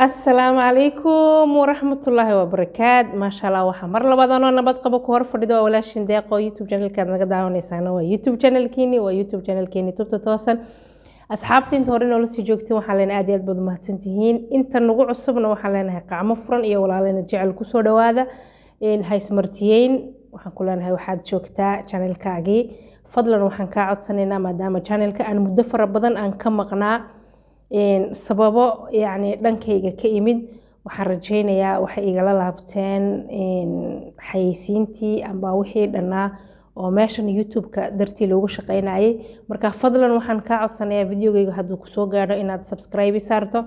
السلام عليكم ورحمة الله وبركاته ما شاء الله waxaa mar labaad oo nabad qabo ku hor fadhido walaashin deeqo YouTube channel-ka naga daawanaysaana waa YouTube channel-keeni tubta toosan asxaabta inta hore noola sii joogtay waxaan leenahay aad iyo aad baad mahadsantihiin inta nagu cusubna waxaan leenahay qacmo furan iyo walaalena jecel ku soo dhawaada haysmartiyeyn waxaan ku leenahay waxaad joogtaa channel-kaagii fadlan waxaan ka codsanaynaa maadaama channel-ka aan muddo fara badan aan ka maqnaa sababo يعني dhankayga ka imid waxaan rajeynayaa waxay igala laabteen xayeysiintii amba wixii dhanaa oo meeshan YouTube-ka dartii loogu shaqeynayay marka fadlan waxaan ka codsanayaa videogayga hadduu ku soo gaadho inaad subscribe saarto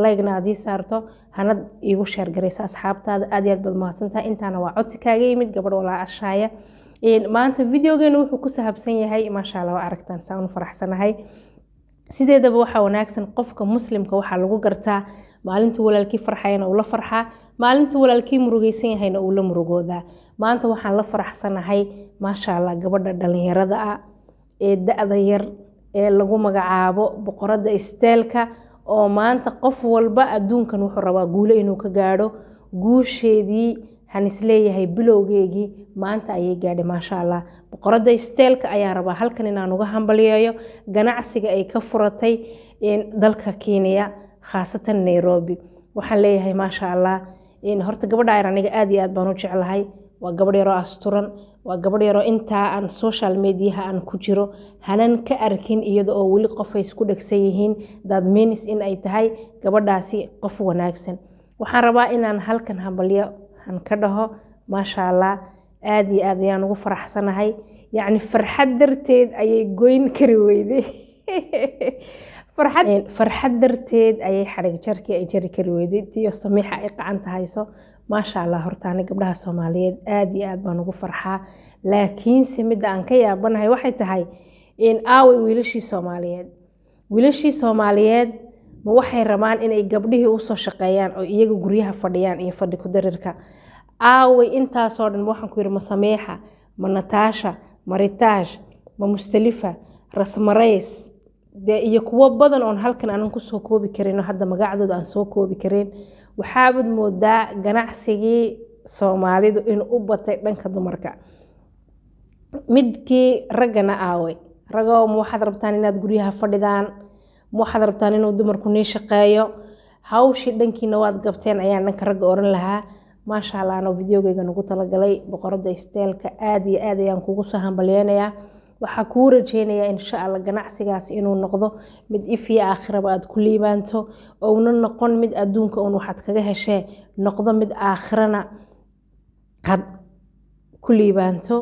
like-na aad saarto hanad iigu share gareysa asxaabtaada aad iyo aad baad mahadsantahay intaana waa codsi kaaga yimid gabadh walaashaya maanta videogeena wuxuu ku saabsan yahay maasha Allah waa aragtaan saan u faraxsanahay sideedaba waxa wanaagsan qofka muslimka waxa lagu gartaa maalinta walaalkii farxayna uu la farxaa maalinta walaalkii murugaysan yahayna uu la murugooda maanta waxaan la faraxsanahay maasha Allah gabadha dhalinyarada ah ee da'da yar ee lagu magacaabo boqorada isteelka oo maanta qof walba adduunkan wuxuu rabaa guulo inuu ka gaadho guusheedii han isleeyahay bilowgeegii maanta ayay gaadhay maasha Allah boqorada isteelka ayaa rabaa halkan inaan uga hambaliyeeyo ganacsiga ay ka furatay dalka Kenya khaasatan Nairobi waxaan leeyahay maasha Allah horta gabadha aniga aad iyo aad baan u jeclahay waa gabadh yar oo asturan waa gabadh yar oo inta aan social media aan ku jiro hanan ka arkin iyada oo wali qof ay isku dhagsan yihiin dad means in ay tahay gabadhaasi qof wanaagsan waxaan rabaa inaan halkan hambaliyo aan ka dhaho maasha Allah aad iyo aad ayaan ugu faraxsanahay yani farxad darteed ayay goyn kari weyday farxad darteed ayay xarig jarkii ay jari kari weyday tiyo samiixa ay qacanta hayso maasha Allah hortaani gabdhaha Soomaaliyeed aad iyo aad baan ugu farxaa laakiin simida aan ka yaabanahay waxay tahay in aaway wiilashii Soomaaliyeed ma waxay rabaan inay gabdhihii u soo shaqeeyaan oo iyaga guryaha fadhiyaan iyo fadhi ku darirka aaway intaas oo dhan waxaan ku yiri ma Sameexa ma Natasha ma Ritash ma Mustalifa Rasmarays iyo kuwa badan oo halkan aan ku soo koobi karin hadda magacadooda aan soo koobi karin waxaad moodaa ganacsigii Soomaalidu in u batay dhanka dumarka midkii ragana aaway ragoo ma waxaad rabtaan inaad guryaha fadhidaan ma waxaad rabtaan inuu dumarku nii shaqeeyo hawshii dhankiina waad gabteen ayaan dhanka ragga oran lahaa maasha Allah ano videogayga nagu talagalay boqorada isteelka aad iyo aad ayaan kugu soo hambalyeynaya waxa ku rajeynayaa insha Allah ganacsigaas inuu noqdo mid ifiya aakhiraba aad ku liibaanto oo uu noqon mid adduunka oo waxaad kaga heshay noqdo mid aakhirana had ku liibaanto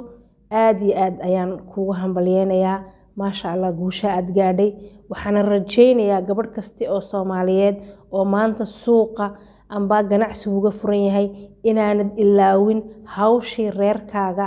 aad iyo aad ayaan kugu hambalyeynaya maasha Allah guusha aad gaadhay waxaan rajeynayaa gabadh kasta oo Soomaaliyeed oo maanta suuqa amba ganacsi uga furan yahay inaanad ilaawin hawshii reerkaaga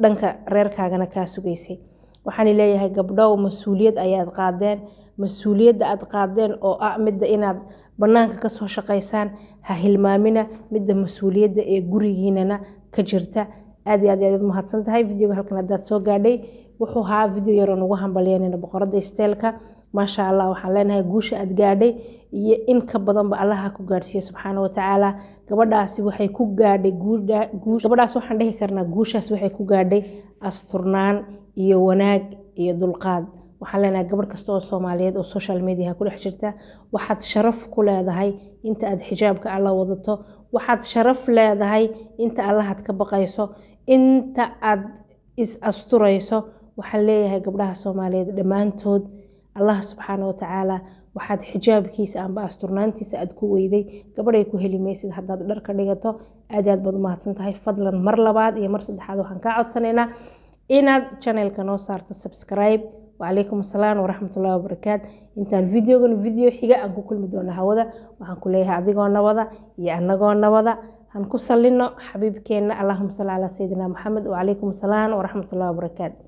dhanka reerkaagana ka sugaysay waxaan leeyahay gabdhow mas'uuliyad ayaad qaadeen mas'uuliyadda aad qaadeen oo ah midda inaad banaanka ka soo shaqeysaan ha hilmaamina midda mas'uuliyadda ee gurigiinana ka jirta aad iyo aad mahadsan tahay videoga halkan aad soo gaadhay wuxuu haa video yar oo ugu hambalyeynayna boqorada isteelka maasha Allah waxaan leenahay guusha aad gaadhay iyo in ka badan ba Allah ku gaarsiiyo subxaanahu wa ta'ala gabadhaasi waxay ku gaadhay gabadhaas waxaan dhihi karnaa guushaas waxay ku gaadhay asturnaan iyo wanaag iyo dulqaad waxaan leenahay gabadh kasta oo Soomaaliyeed oo social media ku dhex jirta waxaad sharaf ku leedahay inta aad xijaabka Allah wadato waxaad sharaf leedahay inta Allah aad ka baqayso inta aad is asturayso waxaan leeyahay gabdhaha Soomaaliyeed dhamaantood Allah subxaanahu wa ta'ala waxaad xijaabkiisa amba asturnaantiisa aad ku weyday gabadhay ku helimaysid haddaad dhar ka dhigato aad baad mahadsan tahay fadlan mar labaad iyo mar saddexaad waxaan ka codsanaynaa inaad channel-ka noo saarto subscribe وعليكم السلام ورحمة الله وبركاته intaan video xiga aan ku kulmi doono hawada waxaan ku leeyahay adigoo nabada iyo anagoo nabada han ku salino xabiibkeena Allahumma salli ala sayidina Muhammad wa alaykum assalam wa rahmatullahi wa barakatuh